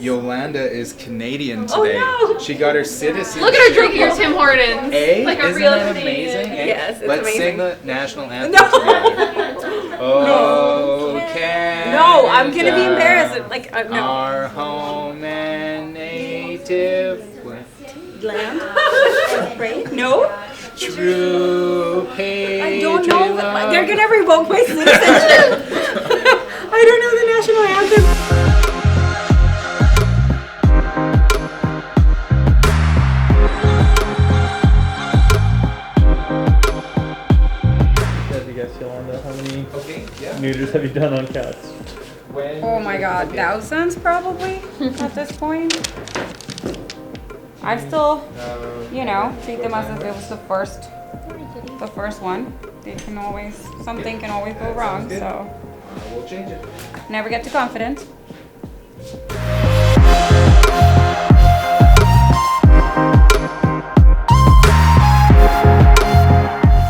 Yolanda is Canadian today. Oh no! She got her citizenship. Look at her drinking her Tim Hortons. Like a Isn't real that Canadian. amazing? Yes, it's Let's amazing. sing the national anthem No. together. Oh, Canada. No, I'm gonna be embarrassed. Like, no. Our home and native Land? Right? No? True patriot. I don't know. They're gonna revoke my citizenship. I don't know the national anthem. Yolanda, how many neuters have you done on cats? Oh my god, thousands probably at this point. I still, you know, treat them as if it was the first one. They can always, something can always go wrong, so We'll change it. never get too confident.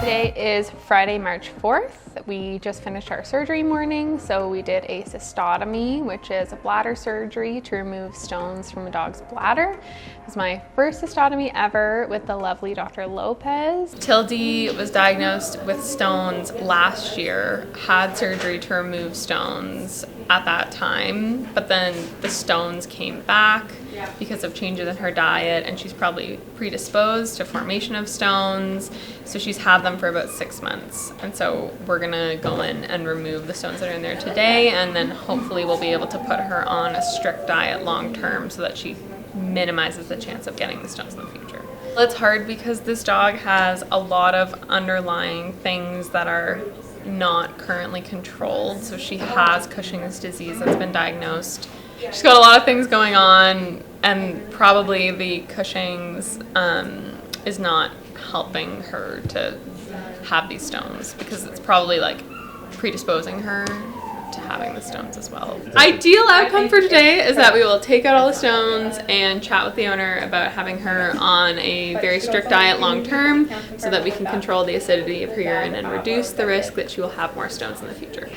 Today is Friday, March 4th. We just finished our surgery morning, so we did a cystotomy, which is a bladder surgery to remove stones from a dog's bladder. It was my first cystotomy ever with the lovely Dr. Lopez. Tildy was diagnosed with stones last year, had surgery to remove stones at that time, but then the stones came back because of changes in her diet, and she's probably predisposed to formation of stones, so she's had them for about 6 months. And so we're gonna go in and remove the stones that are in there today, and then hopefully we'll be able to put her on a strict diet long term so that she minimizes the chance of getting the stones in the future. It's hard because this dog has a lot of underlying things that are not currently controlled. So she has Cushing's disease that's been diagnosed. She's got a lot of things going on, and probably the Cushing's is not helping her to have these stones because it's probably like predisposing her to having the stones as well. Ideal outcome for today is that we will take out all the stones and chat with the owner about having her on a very strict diet long term so that we can control the acidity of her urine and reduce the risk that she will have more stones in the future.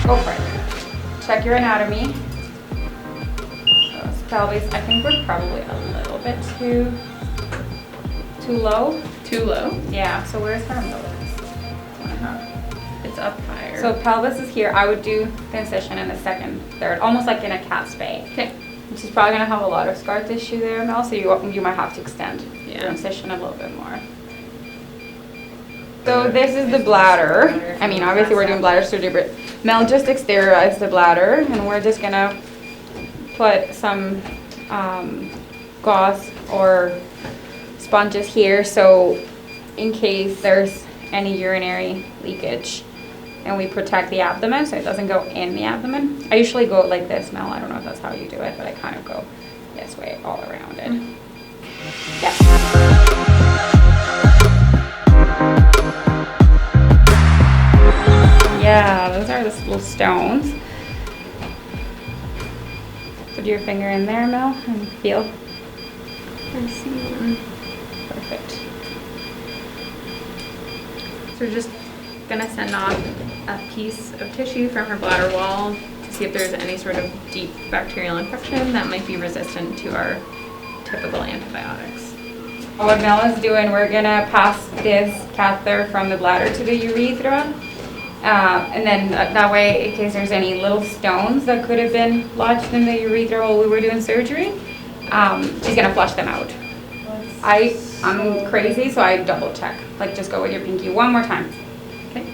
Go for it. Check your anatomy. Pelvis, I think we're probably a little bit too low. Too low? Yeah, so where's her pelvis? It's up higher. So pelvis is here. I would do the incision in the second, third, almost like in a cat spay. Okay. She's probably gonna have a lot of scar tissue there, Mel, so you might have to extend the incision a little bit more. So this is the bladder. I mean, obviously we're doing bladder surgery, but Mel just exteriorized the bladder, and we're just gonna put some gauze or sponges here, so in case there's any urinary leakage, and we protect the abdomen so it doesn't go in the abdomen. I usually go like this, Mel. I don't know if that's how you do it, but I kind of go this way all around it. Yeah. Yeah, those are the little stones. Put your finger in there, Mel, and feel. I see one. Perfect. So we're just gonna send off a piece of tissue from her bladder wall to see if there's any sort of deep bacterial infection that might be resistant to our typical antibiotics. What Mel is doing, we're gonna pass this catheter from the bladder to the urethra. And then that way, in case there's any little stones that could have been lodged in the urethra while we were doing surgery, she's gonna flush them out. I'm crazy, so I double check. Like, just go with your pinky one more time. Okay.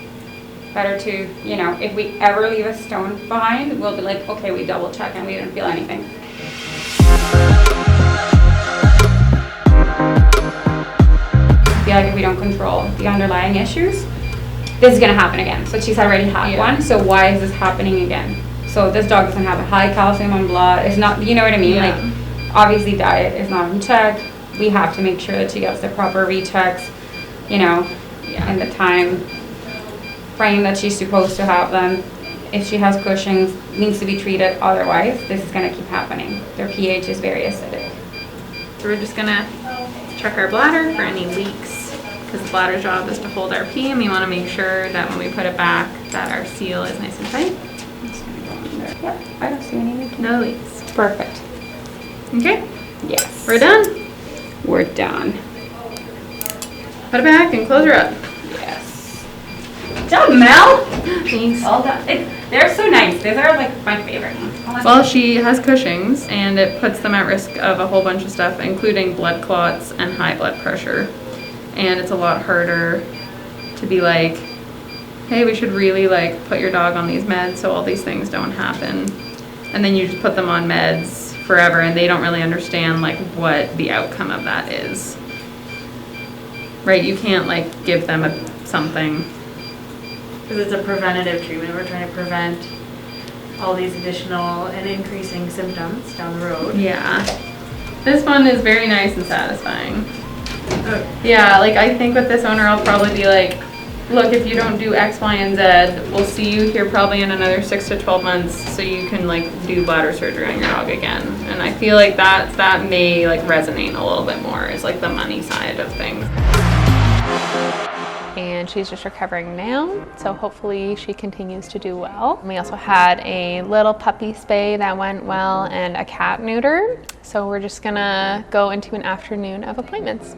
Better to, you know, if we ever leave a stone behind, we'll be like, okay, we double check and we didn't feel anything. I feel like if we don't control the underlying issues, this is gonna happen again. So she's already had one, so why is this happening again? So this dog doesn't have a high calcium on blood. It's not, you know what I mean? Yeah. Like, obviously diet is not in check. We have to make sure that she gets the proper rechecks, you know, in the time frame that she's supposed to have them. If she has Cushing's, needs to be treated. Otherwise, this is gonna keep happening. Their pH is very acidic. So we're just gonna check our bladder for any leaks, because the bladder's job is to hold our pee, and we want to make sure that when we put it back that our seal is nice and tight. Yep, I don't see any leaking. No leaks. Perfect. Okay, Yes. we're done. We're done. Put it back and close her up. Yes. Good job, Mel. Thanks. All done. They're so nice. These are like my favorite ones. Well, she has Cushing's, and it puts them at risk of a whole bunch of stuff, including blood clots and high blood pressure. And it's a lot harder to be like, hey, we should really like put your dog on these meds so all these things don't happen. And then you just put them on meds forever, and they don't really understand like what the outcome of that is. Right? You can't like give them something. Because it's a preventative treatment. We're trying to prevent all these additional and increasing symptoms down the road. Yeah. This one is very nice and satisfying. Okay. Yeah, like I think with this owner I'll probably be like, look, if you don't do X, Y, and Z, we'll see you here probably in another 6 to 12 months so you can like do bladder surgery on your dog again. And I feel like that may like resonate a little bit more, is like the money side of things. And she's just recovering now, so hopefully she continues to do well. We also had a little puppy spay that went well and a cat neuter, so we're just gonna go into an afternoon of appointments.